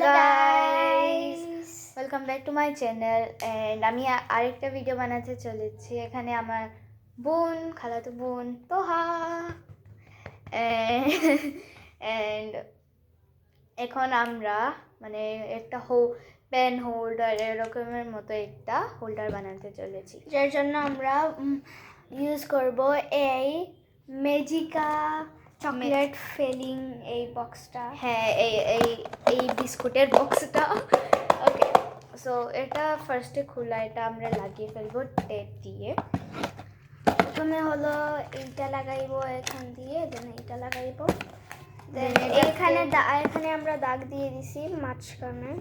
Hello guys, welcome back to my channel and আমি আরেকটা video বানাতে চলেছি। এখানে আমার বোন, খালাতো বোন তোহা and এখন আমরা মানে একটা পেন হোল্ডার এরকমের মতো একটা হোল্ডার বানাতে চলেছি, যার জন্য আমরা ইউজ করব এই ম্যাজিকা চকলেট ফিলিং এই বক্সটা। হ্যাঁ, এই বিস্কুটের বক্সটা। ওকে, সো এটা ফার্স্টে খোলা, এটা আমরা লাগিয়ে ফেলবো টেপ দিয়ে। প্রথমে হলো এইটা লাগাইবো এখান দিয়ে, দেন এইটা লাগাইবো, দেন এখানে আমরা দাগ দিয়ে দিছি মাঝখানে,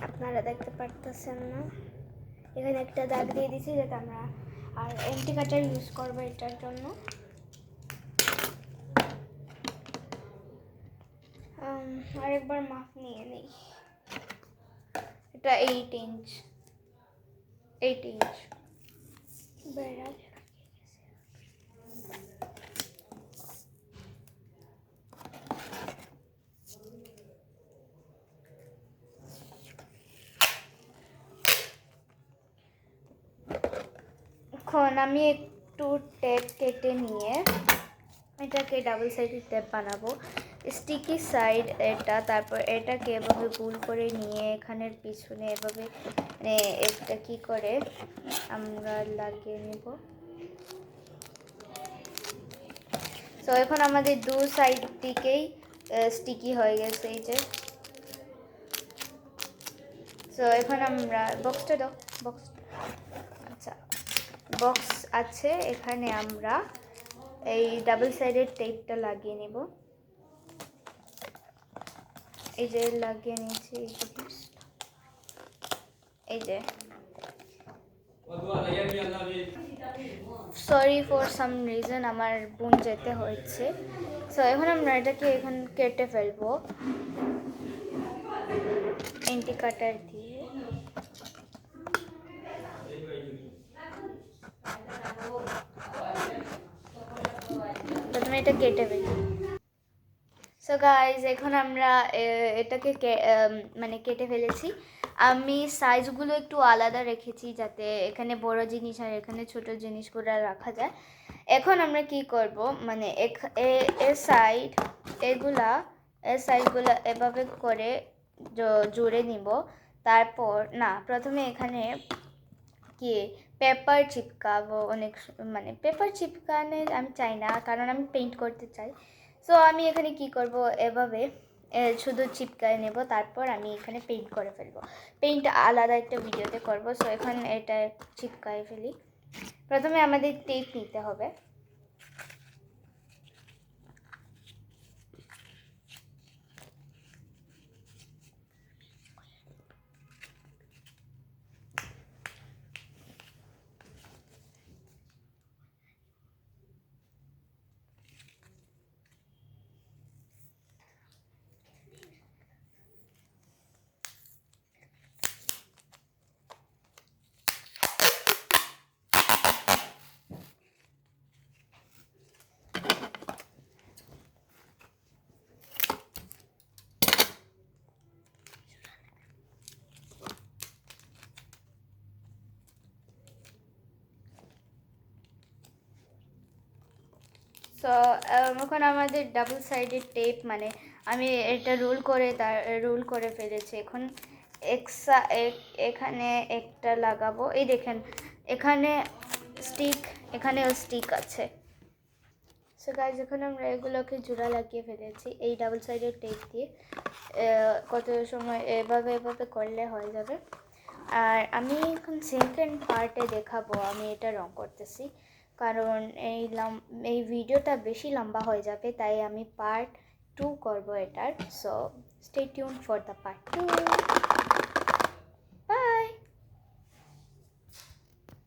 আপনারা দেখতে পারতেছেন না, এখানে একটা দাগ দিয়ে দিছি যাতে আমরা আর এন্টি কাটার ইউজ করবো এটার জন্য। আরেকবার মাপ নিয়ে নেই, এটা 8 ইঞ্চ বেড়া। এখন আমি একটু টেপ কেটে নিয়ে এটাকে ডাবল সাইডের টেপ বানাবো। স্টিকি সাইড এটা, তারপর এটাকে এভাবে গোল করে নিয়ে এখানের পিছনে এভাবে মানে এটা কি করে আমরা লাগিয়ে নেব। সো এখন আমাদের দু সাইড দিকেই স্টিকি হয়ে গেছে এই যে। সো এখন আমরা বক্সটা দাও, আচ্ছা বক্স আছে, এখানে আমরা এই ডাবল সাইডের টেপটা লাগিয়ে নেব। এই যে লাগিয়ে নিয়েছি, এই যে সরি ফর সাম রিজন আমার বোন যেতে হয়েছে। সো এখন আমরা এটাকে এখন কেটে ফেলবো এন্টি কাটার দিয়ে। প্রথমে এটা কেটে ফেলি। সো গাইজ এখন আমরা এটাকে মানে কেটে ফেলেছি। আমি সাইজগুলো একটু আলাদা রেখেছি যাতে এখানে বড় জিনিস আর এখানে ছোট জিনিসগুলো রাখা যায়। এখন আমরা কি করব, মানে সাইডগুলো এভাবে করে জুড়ে নিব। তারপর না, প্রথমে এখানে কি পেপার চিপকাবো। মানে পেপার চিপকানে আমি চাই না, কারণ আমি পেইন্ট করতে চাই। সো আমি এখানে কি করব, এভাবে শুধু চিপকায় নেব, তারপর আমি এখানে পেইন্ট করে ফেলবো। পেইন্ট আলাদা একটা ভিডিওতে করব। সো এখন এটা চিপকায় ফেলি। প্রথমে আমাদের টেপ নিতে হবে। সো এখন আমাদের ডাবল সাইডের টেপ, মানে আমি এটা রোল করে ফেলেছি। এখন এখানে একটা লাগাবো। এই দেখেন এখানে স্টিক, এখানেও স্টিক আছে। সো গাইজ এখন আমরা এগুলোকে জোড়া লাগিয়ে ফেলেছি এই ডাবল সাইডের টেপ দিয়ে। কত সময় এভাবে করলে হয়ে যাবে। আর আমি এখন সেকেন্ড পার্টে দেখাবো আমি এটা রং করতেছি, কারণ এই ভিডিওটা বেশি লম্বা হয়ে যাবে, তাই আমি পার্ট 2 করব এটার। So stay tune for the part 2।